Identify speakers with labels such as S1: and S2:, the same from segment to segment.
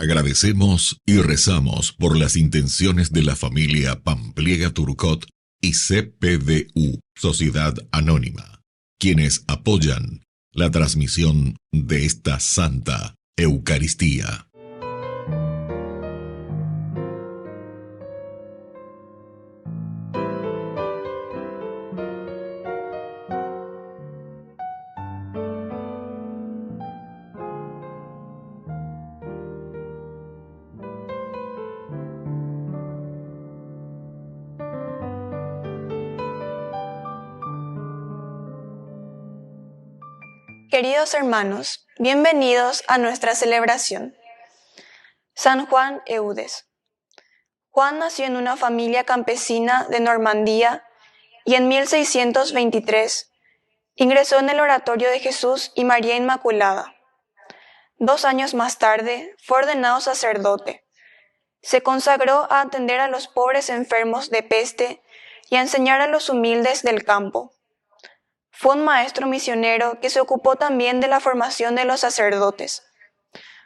S1: Agradecemos y rezamos por las intenciones de la familia Pampliega Turcot y CPDU, Sociedad Anónima, quienes apoyan la transmisión de esta Santa Eucaristía.
S2: Queridos hermanos, bienvenidos a nuestra celebración. San Juan Eudes. Juan nació en una familia campesina de Normandía y en 1623 ingresó en el oratorio de Jesús y María Inmaculada. 2 años más tarde fue ordenado sacerdote. Se consagró a atender a los pobres enfermos de peste y a enseñar a los humildes del campo. Fue un maestro misionero que se ocupó también de la formación de los sacerdotes.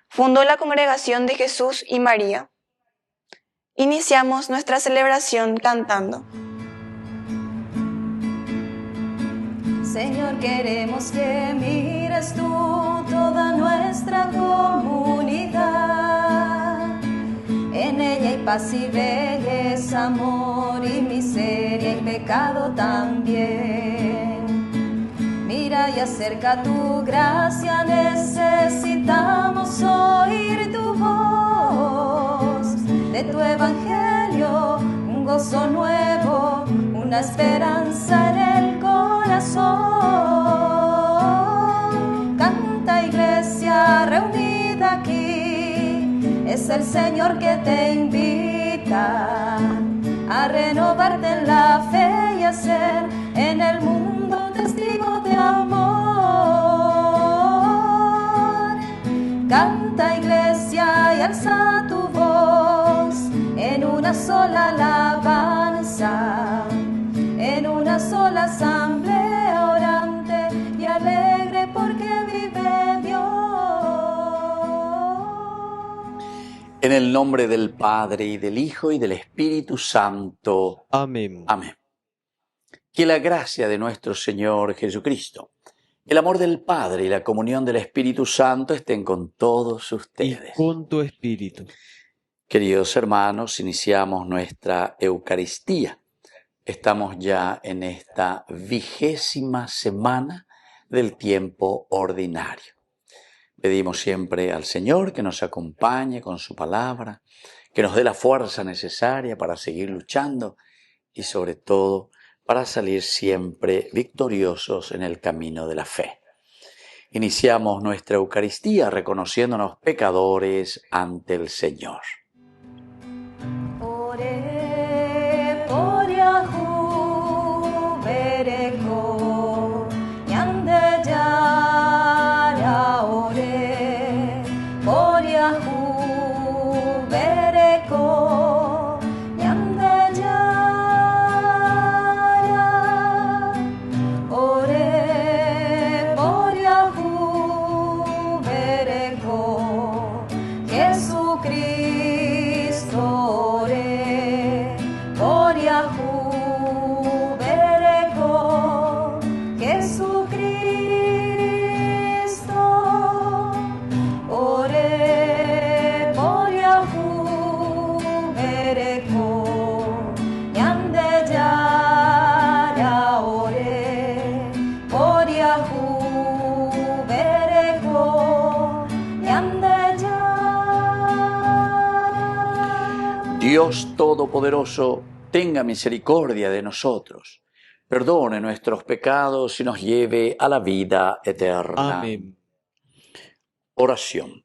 S2: Fundó la Congregación de Jesús y María. Iniciamos nuestra celebración cantando.
S3: Señor, queremos que mires tú toda nuestra comunidad. En ella hay paz y belleza, amor y miseria y pecado también. Mira y acerca tu gracia, necesitamos oír tu voz. De tu evangelio, un gozo nuevo, una esperanza en el corazón. Canta, iglesia reunida aquí, es el Señor que te invita a renovarte en la fe y a ser en el mundo testigo de amor. Canta, iglesia, y alza tu voz en una sola alabanza, en una sola asamblea orante y alegre porque vive Dios.
S4: En el nombre del Padre, y del Hijo, y del Espíritu Santo.
S5: Amén.
S4: Amén. Que la gracia de nuestro Señor Jesucristo, el amor del Padre y la comunión del Espíritu Santo estén con todos ustedes.
S5: Y con tu espíritu.
S4: Queridos hermanos, iniciamos nuestra Eucaristía. Estamos ya en esta 20ª semana del tiempo ordinario. Pedimos siempre al Señor que nos acompañe con su palabra, que nos dé la fuerza necesaria para seguir luchando y sobre todo para salir siempre victoriosos en el camino de la fe. Iniciamos nuestra Eucaristía reconociéndonos pecadores ante el Señor.
S3: Ore por Yahu bereko nyande jara ore por Yahu bereko nyande jara ore por Yahu bereko Jesucristo ore por Yahu bereko Jesucristo ore por Yahu bereko nyande jara ore por Yahu bereko nyande jara.
S4: Dios Todopoderoso, tenga misericordia de nosotros, perdone nuestros pecados y nos lleve a la vida eterna.
S5: Amén.
S4: Oración.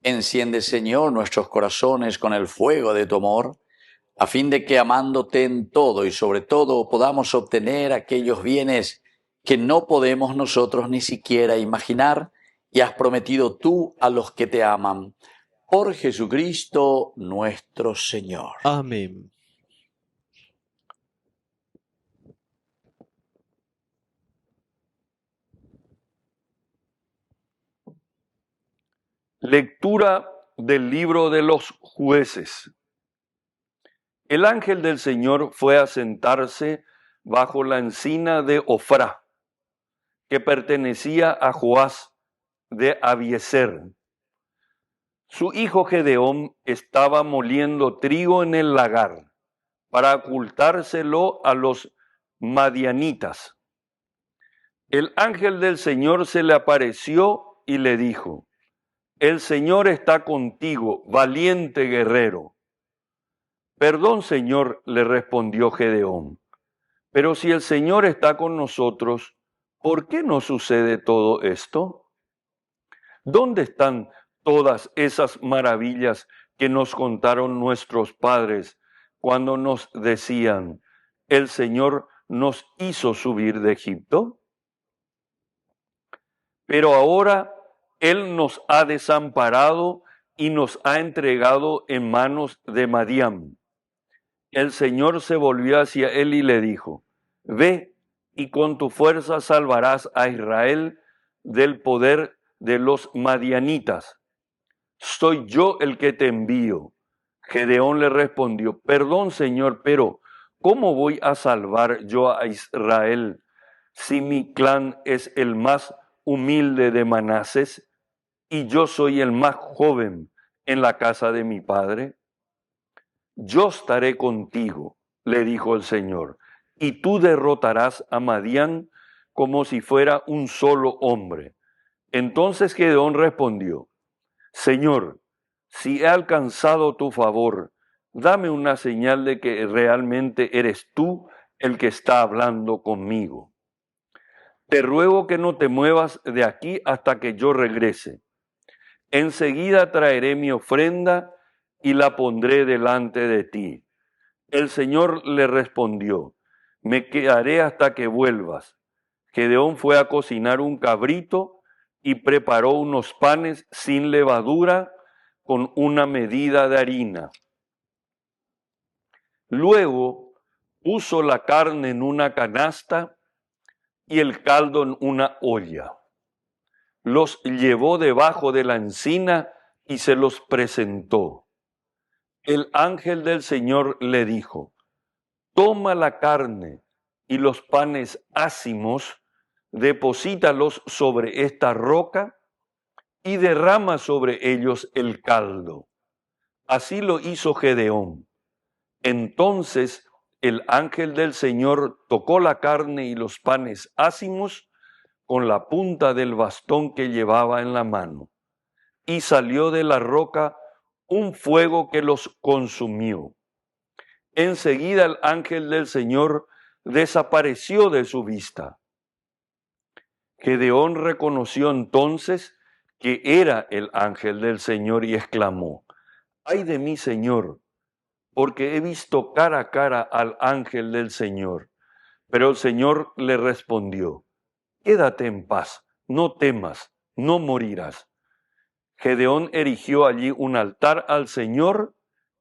S4: Enciende, Señor, nuestros corazones con el fuego de tu amor, a fin de que amándote en todo y sobre todo podamos obtener aquellos bienes que no podemos nosotros ni siquiera imaginar y has prometido tú a los que te aman. Por Jesucristo nuestro Señor.
S5: Amén.
S6: Lectura del libro de los jueces. El ángel del Señor fue a sentarse bajo la encina de Ofrá, que pertenecía a Joás de Abiezer. Su hijo Gedeón estaba moliendo trigo en el lagar para ocultárselo a los madianitas. El ángel del Señor se le apareció y le dijo: El Señor está contigo, valiente guerrero. Perdón, Señor, le respondió Gedeón, pero si el Señor está con nosotros, ¿por qué nos sucede todo esto? ¿Dónde están todas esas maravillas que nos contaron nuestros padres cuando nos decían: el Señor nos hizo subir de Egipto? Pero ahora Él nos ha desamparado y nos ha entregado en manos de Madián. El Señor se volvió hacia él y le dijo: Ve, y con tu fuerza salvarás a Israel del poder de los madianitas. Soy yo el que te envío. Gedeón le respondió: Perdón, Señor, pero ¿cómo voy a salvar yo a Israel si mi clan es el más humilde de Manases y yo soy el más joven en la casa de mi padre? Yo estaré contigo, le dijo el Señor, y tú derrotarás a Madián como si fuera un solo hombre. Entonces Gedeón respondió: Señor, si he alcanzado tu favor, dame una señal de que realmente eres tú el que está hablando conmigo. Te ruego que no te muevas de aquí hasta que yo regrese. Enseguida traeré mi ofrenda y la pondré delante de ti. El Señor le respondió: Me quedaré hasta que vuelvas. Gedeón fue a cocinar un cabrito y preparó unos panes sin levadura con una medida de harina. Luego puso la carne en una canasta y el caldo en una olla. Los llevó debajo de la encina y se los presentó. El ángel del Señor le dijo: Toma la carne y los panes ácimos, deposítalos sobre esta roca y derrama sobre ellos el caldo. Así lo hizo Gedeón. Entonces el ángel del Señor tocó la carne y los panes ácimos con la punta del bastón que llevaba en la mano, y salió de la roca un fuego que los consumió. Enseguida el ángel del Señor desapareció de su vista. Gedeón reconoció entonces que era el ángel del Señor y exclamó: ¡Ay de mí, Señor! Porque he visto cara a cara al ángel del Señor. Pero el Señor le respondió: Quédate en paz, no temas, no morirás. Gedeón erigió allí un altar al Señor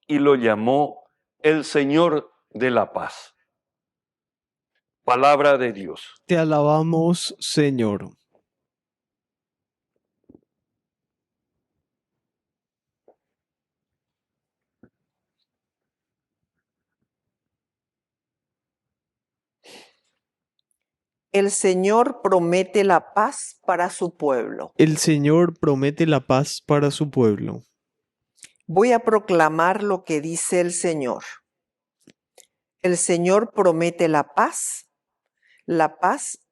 S6: y lo llamó el Señor de la paz. Palabra de Dios.
S5: Te alabamos, Señor.
S7: El Señor promete la paz para su pueblo.
S5: El Señor promete la paz para su pueblo.
S7: Voy a proclamar lo que dice el Señor. El Señor promete la paz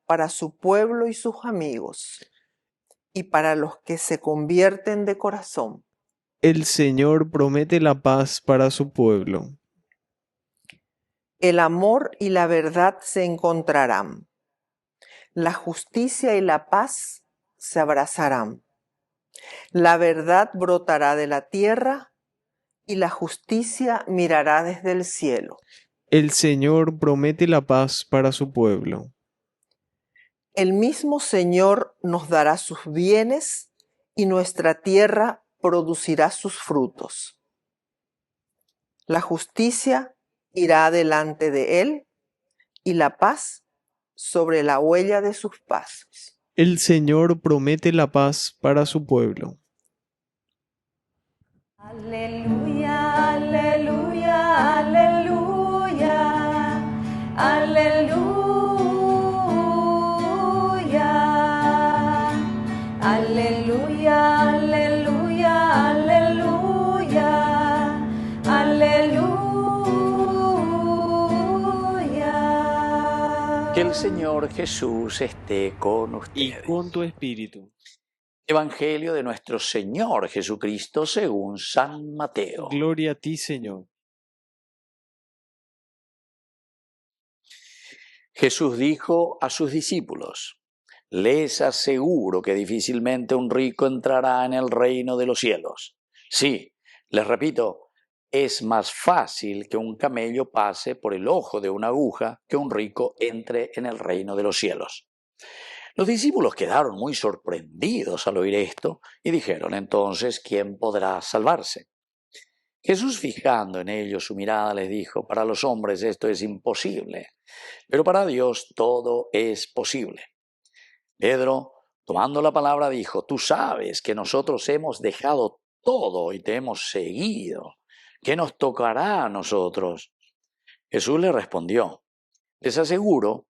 S7: para su pueblo y sus amigos, y para los que se convierten de corazón.
S5: El Señor promete la paz para su pueblo.
S7: El amor y la verdad se encontrarán. La justicia y la paz se abrazarán. La verdad brotará de la tierra y la justicia mirará desde el cielo.
S5: El Señor promete la paz para su pueblo.
S7: El mismo Señor nos dará sus bienes y nuestra tierra producirá sus frutos. La justicia irá delante de él y la paz sobre la huella de sus pasos.
S5: El Señor promete la paz para su pueblo.
S3: Aleluya, aleluya, aleluya, aleluya, aleluya, aleluya, aleluya, aleluya.
S4: Que el Señor Jesús esté con
S5: y
S4: ustedes.
S5: con tu espíritu.
S4: Evangelio de nuestro Señor Jesucristo según San Mateo.
S5: Gloria a ti, Señor.
S4: Jesús dijo a sus discípulos: les aseguro que difícilmente un rico entrará en el reino de los cielos. Sí, les repito, es más fácil que un camello pase por el ojo de una aguja que un rico entre en el reino de los cielos. Los discípulos quedaron muy sorprendidos al oír esto y dijeron: entonces, ¿quién podrá salvarse? Jesús, fijando en ellos su mirada, les dijo: para los hombres esto es imposible, pero para Dios todo es posible. Pedro, tomando la palabra, dijo: tú sabes que nosotros hemos dejado todo y te hemos seguido. ¿Qué nos tocará a nosotros? Jesús le respondió: les aseguro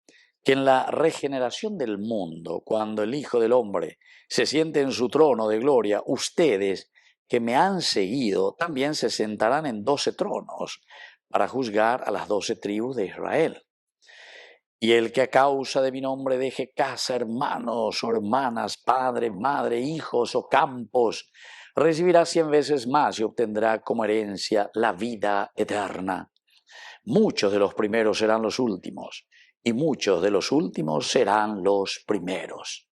S4: que en la regeneración del mundo, cuando el Hijo del Hombre se siente en su trono de gloria, ustedes que me han seguido también se sentarán en 12 tronos para juzgar a las 12 tribus de Israel. Y el que a causa de mi nombre deje casa, hermanos o hermanas, padre, madre, hijos o campos, recibirá 100 veces más y obtendrá como herencia la vida eterna. Muchos de los primeros serán los últimos, y muchos de los últimos serán los primeros.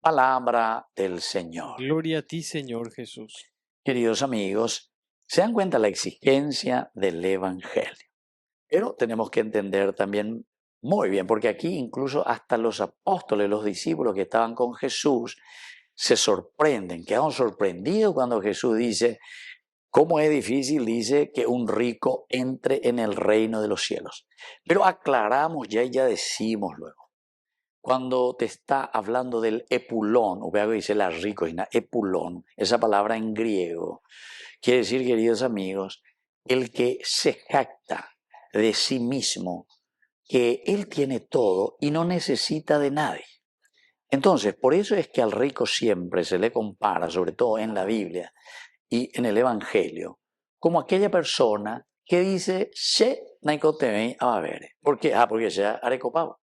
S4: Palabra del Señor.
S5: Gloria a ti, Señor Jesús.
S4: Queridos amigos, se dan cuenta la exigencia del Evangelio. Pero tenemos que entender también muy bien, porque aquí incluso hasta los apóstoles, los discípulos que estaban con Jesús, se sorprenden, quedan sorprendidos cuando Jesús dice: cómo es difícil, dice, que un rico entre en el reino de los cielos. Pero aclaramos ya y ya decimos luego, cuando te está hablando del epulón, o vea que dice la rico, epulón, esa palabra en griego, quiere decir, queridos amigos, el que se jacta de sí mismo, que él tiene todo y no necesita de nadie. Entonces, por eso es que al rico siempre se le compara, sobre todo en la Biblia y en el Evangelio, como aquella persona que dice: se naikoteme a ver. ¿Por qué? Porque se arecopaba.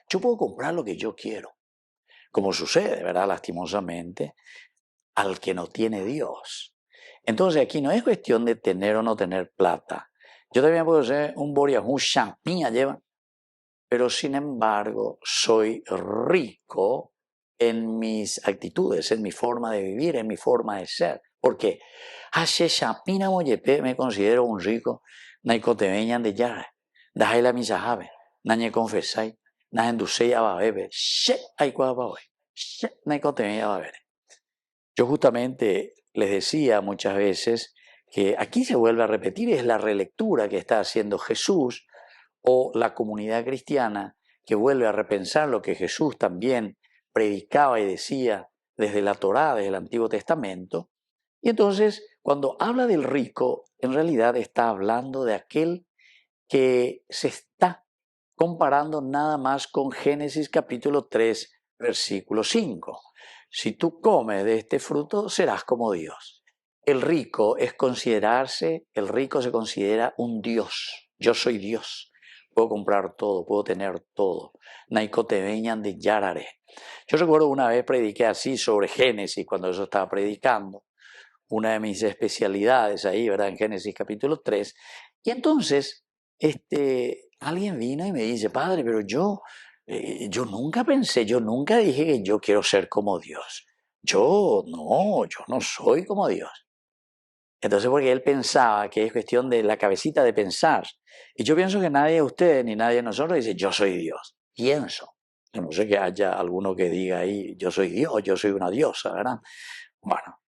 S4: Yo puedo comprar lo que yo quiero, como sucede, ¿verdad? Lastimosamente, al que no tiene Dios. Entonces aquí no es cuestión de tener o no tener plata. Yo también puedo ser un boriajú champiña lleva, pero sin embargo soy rico en mis actitudes, en mi forma de vivir, en mi forma de ser. ¿Por qué? Hace champina moyepe me considero un rico, naicotemeñan de yara, dajai la misa jave, nañe confesai, na endusei ababebe, she aicuabawe, she naicotemeña babere. Yo justamente les decía muchas veces que aquí se vuelve a repetir, es la relectura que está haciendo Jesús o la comunidad cristiana que vuelve a repensar lo que Jesús también predicaba y decía desde la Torá, desde el Antiguo Testamento. Y entonces, cuando habla del rico, en realidad está hablando de aquel que se está comparando nada más con Génesis capítulo 3, versículo 5. Si tú comes de este fruto, serás como Dios. El rico se considera un Dios. Yo soy Dios. Puedo comprar todo, puedo tener todo. Naikoteveñan de Yarare. Yo recuerdo una vez prediqué así sobre Génesis, cuando yo estaba predicando. Una de mis especialidades ahí, ¿verdad? En Génesis capítulo 3. Y entonces, alguien vino y me dice: padre, pero yo nunca pensé, yo nunca dije que yo quiero ser como Dios. Yo no soy como Dios. Entonces, porque él pensaba que es cuestión de la cabecita de pensar. Y yo pienso que nadie de ustedes ni nadie de nosotros dice: yo soy Dios. Pienso. Yo no sé que haya alguno que diga ahí: yo soy Dios, yo soy una diosa, ¿verdad? Bueno,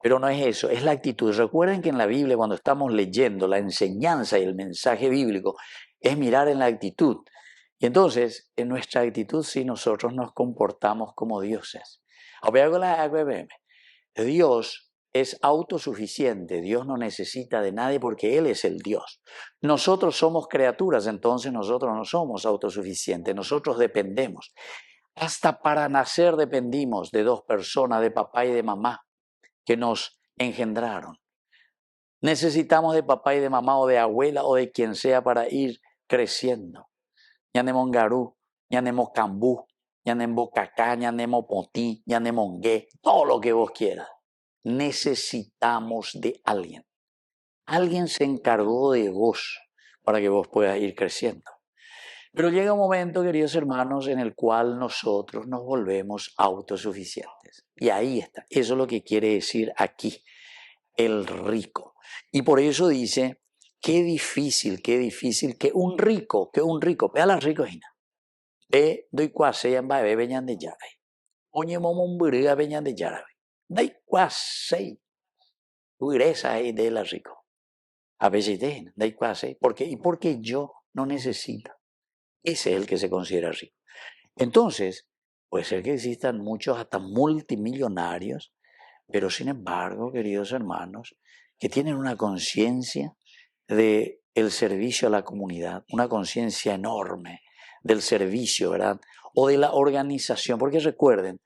S4: pero no es eso, es la actitud. Recuerden que en la Biblia, cuando estamos leyendo la enseñanza y el mensaje bíblico, es mirar en la actitud. Y entonces, en nuestra actitud, sí, nosotros nos comportamos como dioses. Dios es autosuficiente. Dios no necesita de nadie porque Él es el Dios. Nosotros somos criaturas, entonces nosotros no somos autosuficientes, nosotros dependemos. Hasta para nacer dependimos de dos personas, de papá y de mamá, que nos engendraron. Necesitamos de papá y de mamá o de abuela o de quien sea para ir creciendo. Ñanemo Garú, ñanemo Cambú, ñanemo Cacá, ñanemo Potí, ñanemo Ngue, todo lo que vos quieras. Necesitamos de alguien. Alguien se encargó de vos para que vos puedas ir creciendo. Pero llega un momento, queridos hermanos, en el cual nosotros nos volvemos autosuficientes. Y ahí está. Eso es lo que quiere decir aquí el rico. Y por eso dice, qué difícil que un rico, vea la rico, ve doy cuase en bae veñan de yare. Oye momon burga veñan de yare. Dai cuase. Ugresa ahí de la rico. A veces dai cuase. ¿Por qué? Y porque yo no necesito. Ese es el que se considera rico. Entonces, puede ser que existan muchos hasta multimillonarios, pero sin embargo, queridos hermanos, que tienen una conciencia del servicio a la comunidad, una conciencia enorme del servicio, ¿verdad? O de la organización, porque recuerden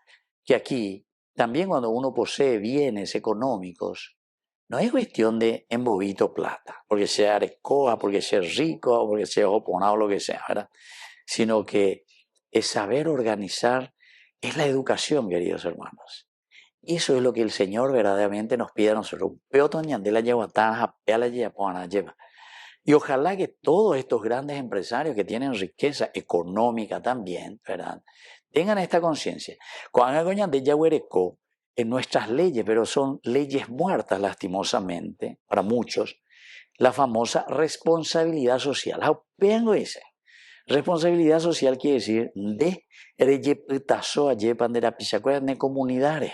S4: que aquí, también cuando uno posee bienes económicos, no es cuestión de embobito plata, porque sea arecoa, porque sea rico, porque sea oponado, lo que sea, ¿verdad? Sino que es saber organizar, es la educación, queridos hermanos. Eso es lo que el Señor verdaderamente nos pide a nosotros. Y ojalá que todos estos grandes empresarios que tienen riqueza económica también, ¿verdad?, tengan esta conciencia. En nuestras leyes, pero son leyes muertas lastimosamente, para muchos, la famosa responsabilidad social. Vengo ese. Responsabilidad social quiere decir de comunidades.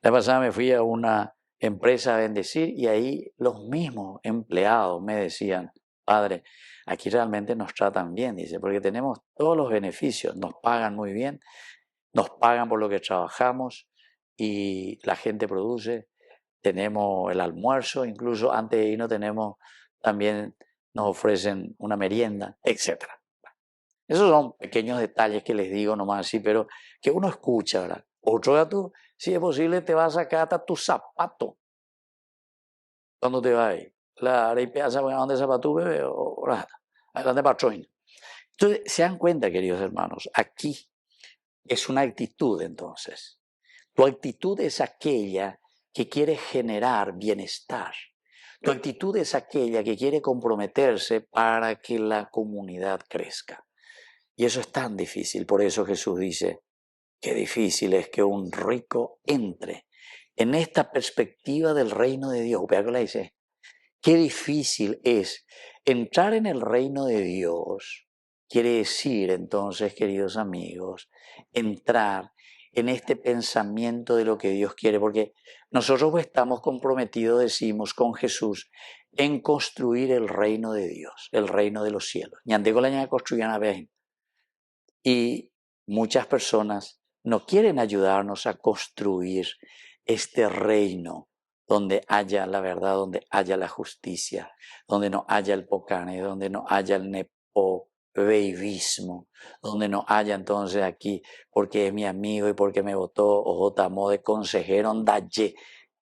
S4: La pasada me fui a una empresa a bendecir y ahí los mismos empleados me decían, padre, aquí realmente nos tratan bien, dice, porque tenemos todos los beneficios, nos pagan muy bien, nos pagan por lo que trabajamos y la gente produce, tenemos el almuerzo, incluso antes de irnos tenemos, también nos ofrecen una merienda, etc. Esos son pequeños detalles que les digo nomás así, pero que uno escucha, ¿verdad? Otro gato, si es posible, te va a sacar hasta tu zapato. ¿Cuándo te va a ir? La arepa, ¿dónde zapato, bebé? ¿Dónde patrón? Entonces, se dan cuenta, queridos hermanos, aquí es una actitud, entonces. Tu actitud es aquella que quiere generar bienestar. Tu actitud es aquella que quiere comprometerse para que la comunidad crezca. Y eso es tan difícil. Por eso Jesús dice, qué difícil es que un rico entre en esta perspectiva del reino de Dios. Vea que le dice, qué difícil es entrar en el reino de Dios. Quiere decir entonces, queridos amigos, entrar en este pensamiento de lo que Dios quiere, porque nosotros estamos comprometidos, decimos, con Jesús en construir el reino de Dios, el reino de los cielos. Y muchas personas no quieren ayudarnos a construir este reino donde haya la verdad, donde haya la justicia, donde no haya el pocane, donde no haya el nepoveibismo, donde no haya entonces aquí, porque es mi amigo y porque me votó, o tamó de consejero, ondaye,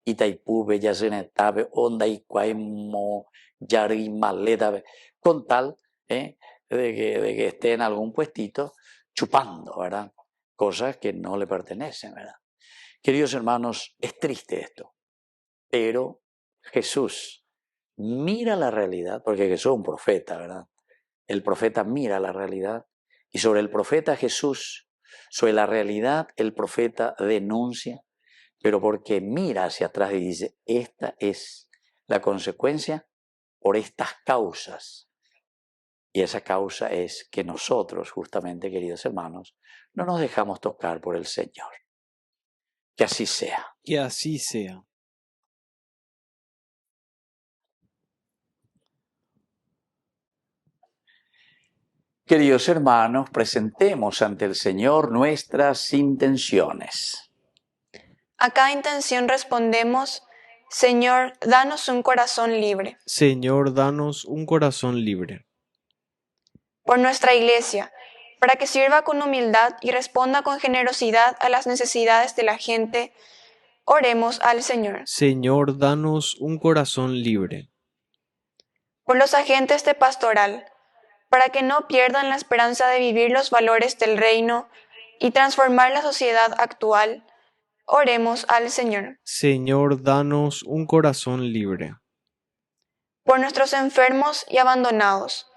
S4: Itaipú, Bellacenetabe, onda y cuaimo, yari, maleta, con tal de que esté en algún puestito chupando, ¿verdad? Cosas que no le pertenecen, ¿verdad? Queridos hermanos, es triste esto, pero Jesús mira la realidad, porque Jesús es un profeta, ¿verdad? El profeta mira la realidad y sobre el profeta Jesús, sobre la realidad, el profeta denuncia, pero porque mira hacia atrás y dice, esta es la consecuencia por estas causas. Y esa causa es que nosotros, justamente, queridos hermanos, no nos dejamos tocar por el Señor. Que así sea.
S5: Que así sea.
S4: Queridos hermanos, presentemos ante el Señor nuestras intenciones.
S2: A cada intención respondemos, Señor, danos un corazón libre.
S5: Señor, danos un corazón libre.
S2: Por nuestra Iglesia, para que sirva con humildad y responda con generosidad a las necesidades de la gente, oremos al Señor.
S5: Señor, danos un corazón libre.
S2: Por los agentes de pastoral, para que no pierdan la esperanza de vivir los valores del reino y transformar la sociedad actual, oremos al Señor.
S5: Señor, danos un corazón libre.
S2: Por nuestros enfermos y abandonados,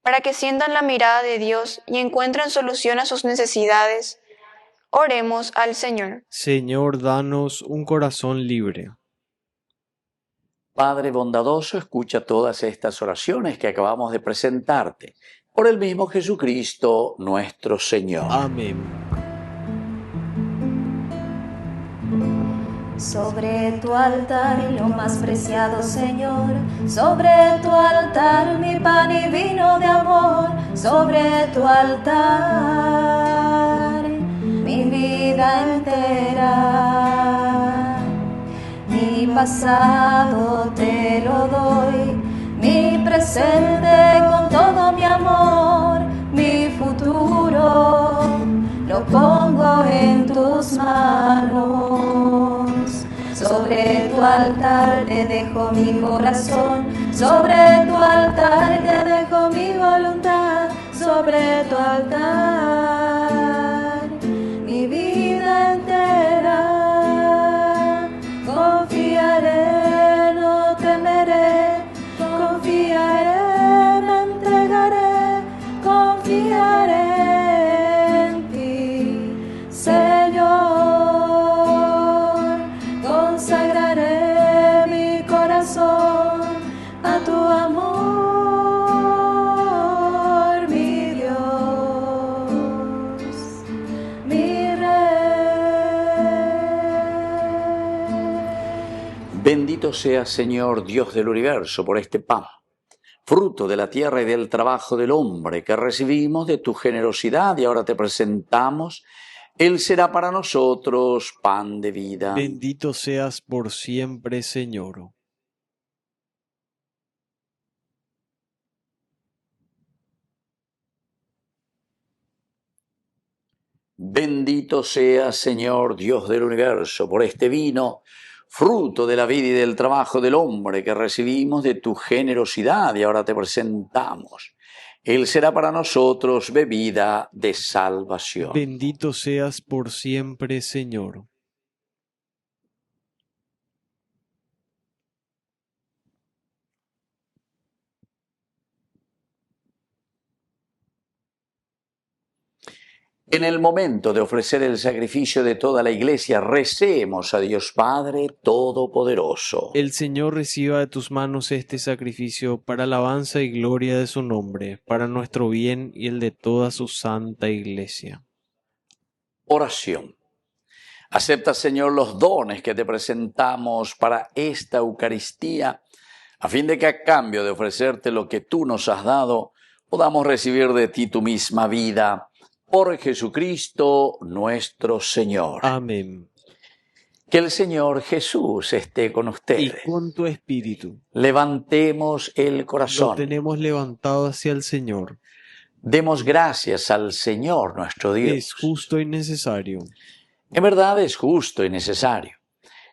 S2: para que sientan la mirada de Dios y encuentren solución a sus necesidades, oremos al Señor.
S5: Señor, danos un corazón libre.
S4: Padre bondadoso, escucha todas estas oraciones que acabamos de presentarte. Por el mismo Jesucristo, nuestro Señor.
S5: Amén.
S3: Sobre tu altar lo más preciado, Señor, sobre tu altar mi pan y vino de amor, sobre tu altar mi vida entera, mi pasado te lo doy, mi presente con todo mi amor, mi futuro lo pongo en tus manos. Sobre tu altar te dejo mi corazón, sobre tu altar te dejo mi voluntad, sobre tu altar mi vida entera. Confiaré, no temeré, confiaré, me entregaré, confiaré en ti, Señor. Consagraré mi corazón a tu amor, mi Dios, mi Rey.
S4: Bendito seas, Señor, Dios del universo, por este pan, fruto de la tierra y del trabajo del hombre que recibimos de tu generosidad y ahora te presentamos. Él será para nosotros pan de vida.
S5: Bendito seas por siempre, Señor.
S4: Bendito seas, Señor, Dios del universo, por este vino, fruto de la vida y del trabajo del hombre que recibimos de tu generosidad y ahora te presentamos. Él será para nosotros bebida de salvación.
S5: Bendito seas por siempre, Señor.
S4: En el momento de ofrecer el sacrificio de toda la Iglesia, recemos a Dios Padre Todopoderoso.
S5: El Señor reciba de tus manos este sacrificio para alabanza y gloria de su nombre, para nuestro bien y el de toda su santa Iglesia.
S4: Oración. Acepta, Señor, los dones que te presentamos para esta Eucaristía, a fin de que a cambio de ofrecerte lo que tú nos has dado, podamos recibir de ti tu misma vida. Por Jesucristo nuestro Señor.
S5: Amén.
S4: Que el Señor Jesús esté con
S5: Y
S4: ustedes.
S5: con tu espíritu.
S4: Levantemos el
S5: Lo
S4: corazón.
S5: tenemos levantado hacia el Señor.
S4: Demos gracias al Señor nuestro Dios.
S5: Es justo y necesario.
S4: En verdad es justo y necesario.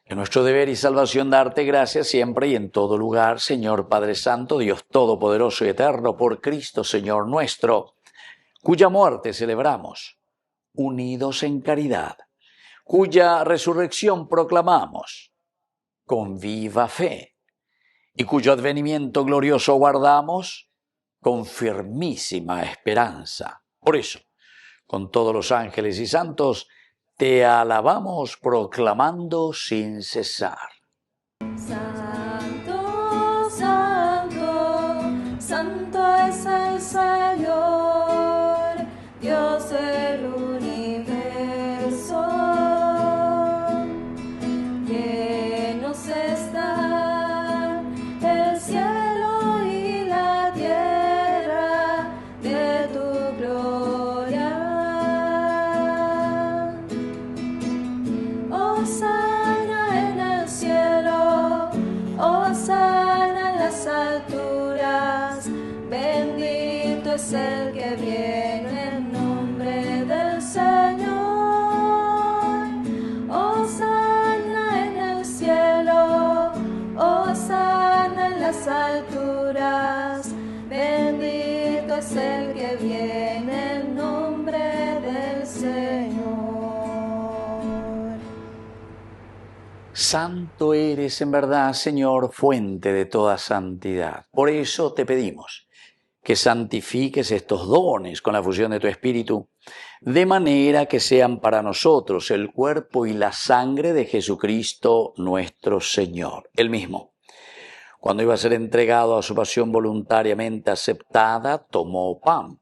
S4: Es nuestro deber y salvación darte gracias siempre y en todo lugar, Señor Padre Santo, Dios Todopoderoso y Eterno, por Cristo Señor nuestro, cuya muerte celebramos, unidos en caridad, cuya resurrección proclamamos, con viva fe, y cuyo advenimiento glorioso guardamos, con firmísima esperanza. Por eso, con todos los ángeles y santos, te alabamos proclamando sin cesar.
S3: Santo, santo, santo es el Señor, Dios del universo. Llenos están el cielo y la tierra de tu gloria. Oh, es el que viene en nombre del Señor. Hosana en el cielo, hosana en las alturas. Bendito es el que viene en nombre del Señor.
S4: Santo eres en verdad, Señor, fuente de toda santidad. Por eso te pedimos que santifiques estos dones con la fusión de tu Espíritu, de manera que sean para nosotros el cuerpo y la sangre de Jesucristo nuestro Señor. Él mismo, cuando iba a ser entregado a su pasión voluntariamente aceptada, tomó pan,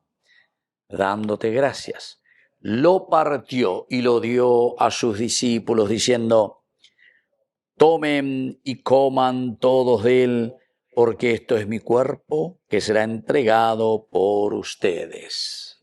S4: dándote gracias, lo partió y lo dio a sus discípulos, diciendo: tomen y coman todos de él, porque esto es mi cuerpo que será entregado por ustedes.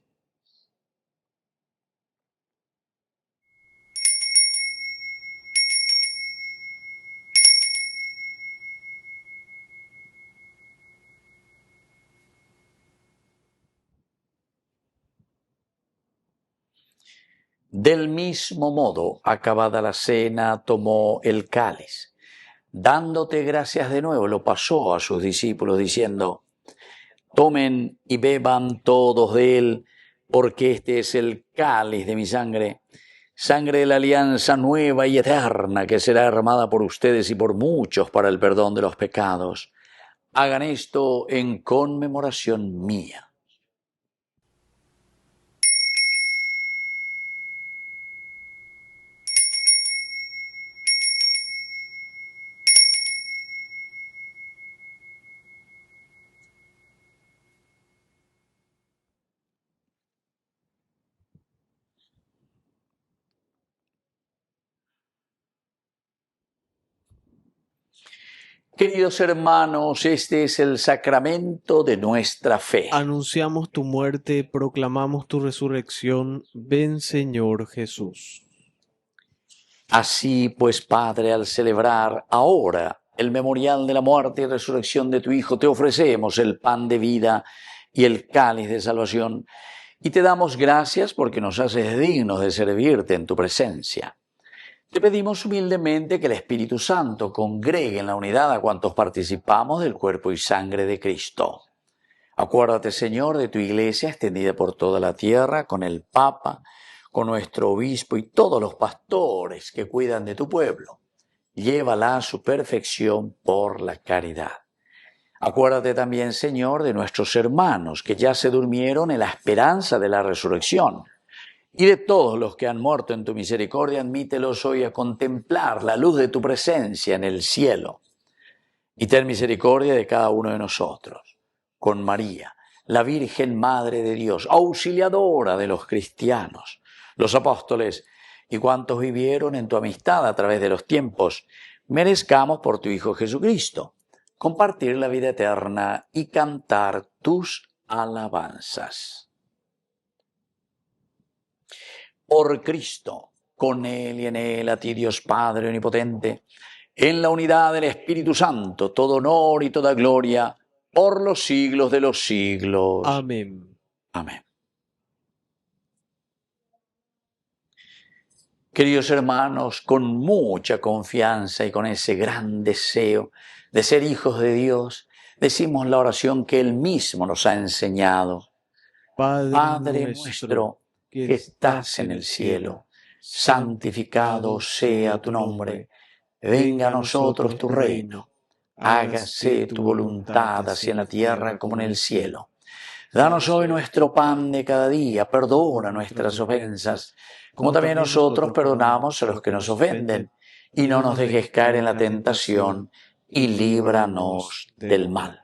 S4: Del mismo modo, acabada la cena, tomó el cáliz. Dándote gracias de nuevo, lo pasó a sus discípulos, diciendo: tomen y beban todos de él, porque este es el cáliz de mi sangre, sangre de la alianza nueva y eterna, que será derramada por ustedes y por muchos para el perdón de los pecados. Hagan esto en conmemoración mía. Queridos hermanos, este es el sacramento de nuestra fe.
S5: Anunciamos tu muerte, proclamamos tu resurrección. Ven, Señor Jesús.
S4: Así pues, Padre, al celebrar ahora el memorial de la muerte y resurrección de tu Hijo, te ofrecemos el pan de vida y el cáliz de salvación, y te damos gracias porque nos haces dignos de servirte en tu presencia. Te pedimos humildemente que el Espíritu Santo congregue en la unidad a cuantos participamos del cuerpo y sangre de Cristo. Acuérdate, Señor, de tu Iglesia extendida por toda la tierra, con el Papa, con nuestro obispo y todos los pastores que cuidan de tu pueblo. Llévala a su perfección por la caridad. Acuérdate también, Señor, de nuestros hermanos que ya se durmieron en la esperanza de la resurrección. Y de todos los que han muerto en tu misericordia, admítelos hoy a contemplar la luz de tu presencia en el cielo. Y ten misericordia de cada uno de nosotros. Con María, la Virgen Madre de Dios, auxiliadora de los cristianos, los apóstoles y cuantos vivieron en tu amistad a través de los tiempos, merezcamos por tu Hijo Jesucristo compartir la vida eterna y cantar tus alabanzas. Por Cristo, con Él y en Él, a ti Dios Padre Omnipotente, en la unidad del Espíritu Santo, todo honor y toda gloria, por los siglos de los siglos.
S5: Amén.
S4: Amén. Queridos hermanos, con mucha confianza y con ese gran deseo de ser hijos de Dios, decimos la oración que Él mismo nos ha enseñado. Padre nuestro, que estás en el cielo, santificado sea tu nombre. Venga a nosotros tu reino. Hágase tu voluntad, así en la tierra como en el cielo. Danos hoy nuestro pan de cada día. Perdona nuestras ofensas, como también nosotros perdonamos a los que nos ofenden. Y no nos dejes caer en la tentación, y líbranos del mal.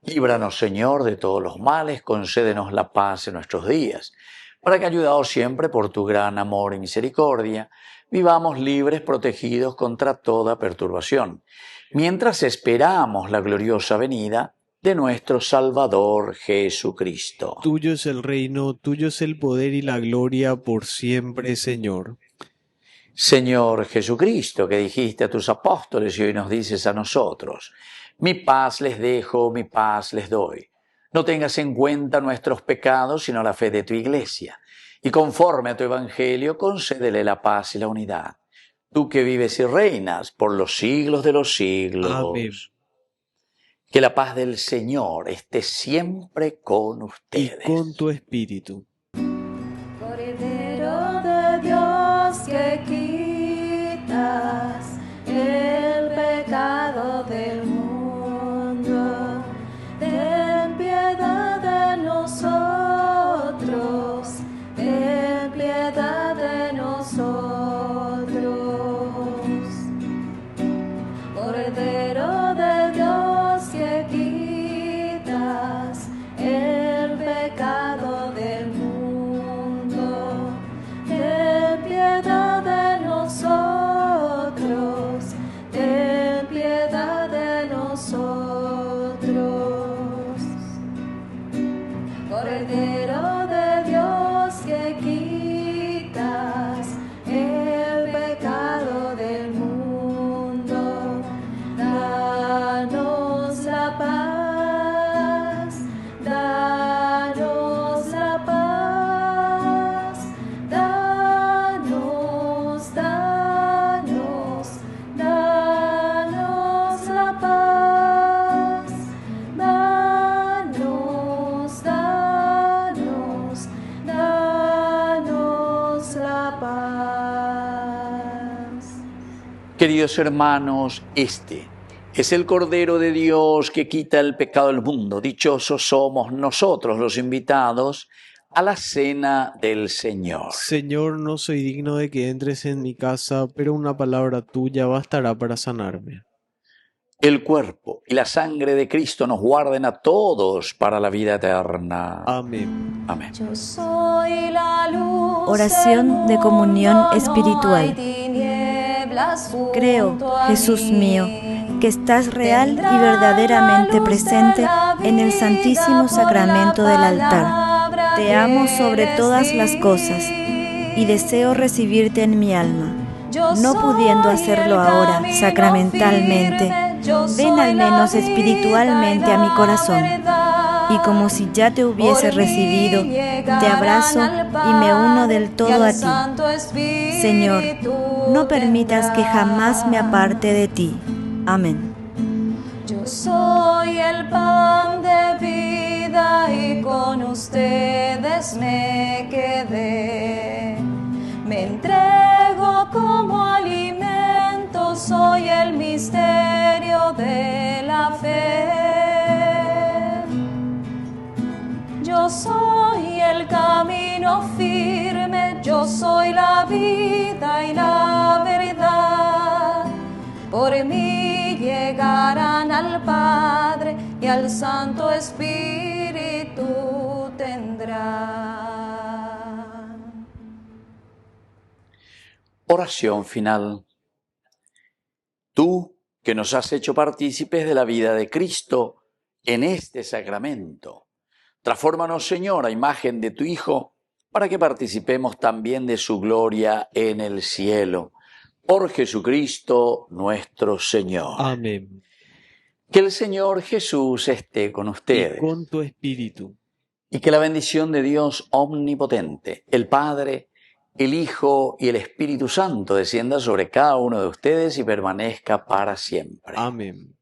S4: Líbranos, Señor, de todos los males. Concédenos la paz en nuestros días, para que, ayudados siempre por tu gran amor y misericordia, vivamos libres, protegidos contra toda perturbación, mientras esperamos la gloriosa venida de nuestro Salvador Jesucristo.
S5: Tuyo es el reino, tuyo es el poder y la gloria por siempre, Señor.
S4: Señor Jesucristo, que dijiste a tus apóstoles y hoy nos dices a nosotros: mi paz les dejo, mi paz les doy. No tengas en cuenta nuestros pecados, sino la fe de tu Iglesia. Y conforme a tu Evangelio, concédele la paz y la unidad. Tú que vives y reinas por los siglos de los siglos.
S5: Amén.
S4: Que la paz del Señor esté siempre con
S5: Y
S4: ustedes.
S5: con tu espíritu.
S3: Cordero de Dios que quitas el pecado del mundo, ten piedad de nosotros, ten piedad de nosotros. Cordero de Dios que quitas el pecado del mundo, ten piedad de nosotros, ten piedad de nosotros. Cordero de Dios que quitas el pecado del mundo, danos la paz, danos la paz, danos, danos, danos la paz, danos, danos, danos la paz.
S4: Queridos hermanos, este es el Cordero de Dios que quita el pecado del mundo. Dichosos somos nosotros los invitados a la cena del Señor.
S5: Señor, no soy digno de que entres en mi casa, pero una palabra tuya bastará para sanarme.
S4: El cuerpo y la sangre de Cristo nos guarden a todos para la vida eterna.
S5: Amén.
S4: Amén.
S3: Yo soy la luz.
S8: Oración de comunión espiritual. Creo, Jesús mío, que estás real y verdaderamente presente en el Santísimo Sacramento del altar. Te amo sobre todas las cosas y deseo recibirte en mi alma. No pudiendo hacerlo ahora sacramentalmente, ven al menos espiritualmente a mi corazón. Y como si ya te hubiese recibido, te abrazo y me uno del todo a ti. Señor, no permitas que jamás me aparte de ti. Amén.
S3: Yo soy el pan de vida y con ustedes me quedé. Me entrego como alimento, soy el misterio de la fe. Yo soy el camino firme, yo soy la vida y la verdad. Por mí llegarán al Padre y al Santo Espíritu tendrán.
S4: Oración final. Tú que nos has hecho partícipes de la vida de Cristo en este sacramento, transfórmanos, Señor, a imagen de tu Hijo, para que participemos también de su gloria en el cielo. Por Jesucristo nuestro Señor.
S5: Amén.
S4: Que el Señor Jesús esté con ustedes.
S5: Y con tu espíritu.
S4: Y que la bendición de Dios omnipotente, el Padre, el Hijo y el Espíritu Santo descienda sobre cada uno de ustedes y permanezca para siempre.
S5: Amén.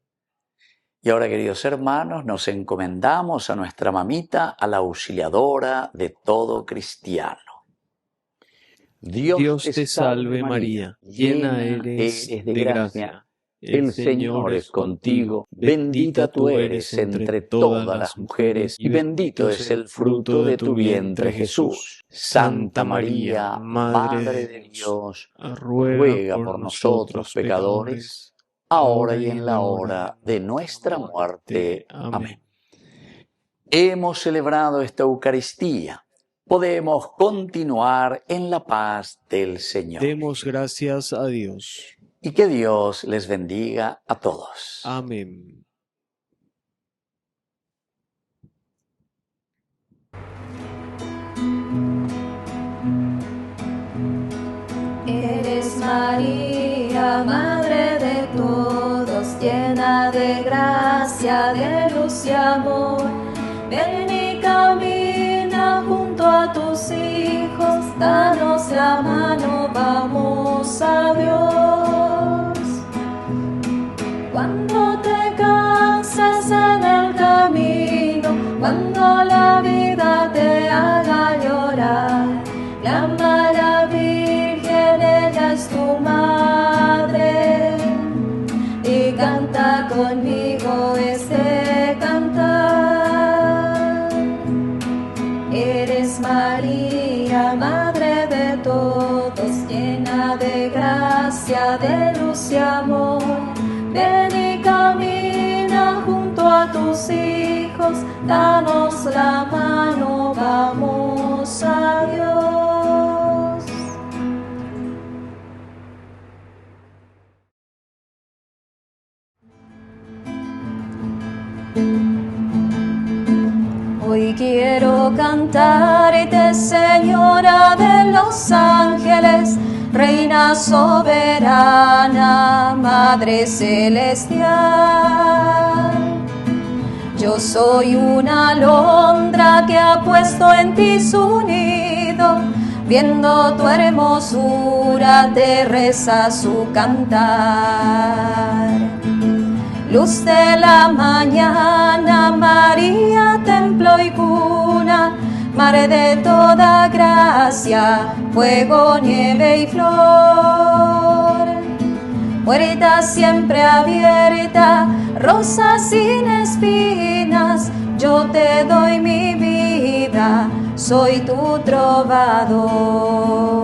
S4: Y ahora, queridos hermanos, nos encomendamos a nuestra mamita, a la auxiliadora de todo cristiano.
S5: Dios te salve María, llena eres de gracia. El Señor es contigo, bendita tú eres entre todas las mujeres, y bendito es el fruto de tu vientre, Jesús. Santa María, Madre de Dios, ruega por nosotros pecadores,
S4: ahora y en la hora de nuestra muerte. Amén. Hemos celebrado esta Eucaristía. Podemos continuar en la paz del Señor.
S5: Demos gracias a Dios.
S4: Y que Dios les bendiga a todos.
S5: Amén.
S3: Eres María, Madre de todos, llena de gracia, de luz y amor. ven y camina junto a tus hijos, danos la mano, vamos a Dios. Cuando te cansas en el camino, cuando la vida te haga llorar, clama a la Virgen, ella es tu madre, y canta conmigo este cantar. Eres María, Madre de todos, llena de gracia, de luz y amor. Ven y camina junto a tus hijos, danos la mano, vamos a Dios. Hoy quiero cantarte, Señora de los ángeles, Reina soberana, Madre celestial. Yo soy una alondra que ha puesto en ti su nido, viendo tu hermosura te reza su cantar. Luz de la mañana, María, templo y cuna, Madre de toda gracia, fuego, nieve y flor. Puerta siempre abierta, rosa sin espinas, yo te doy mi vida, soy tu trovador.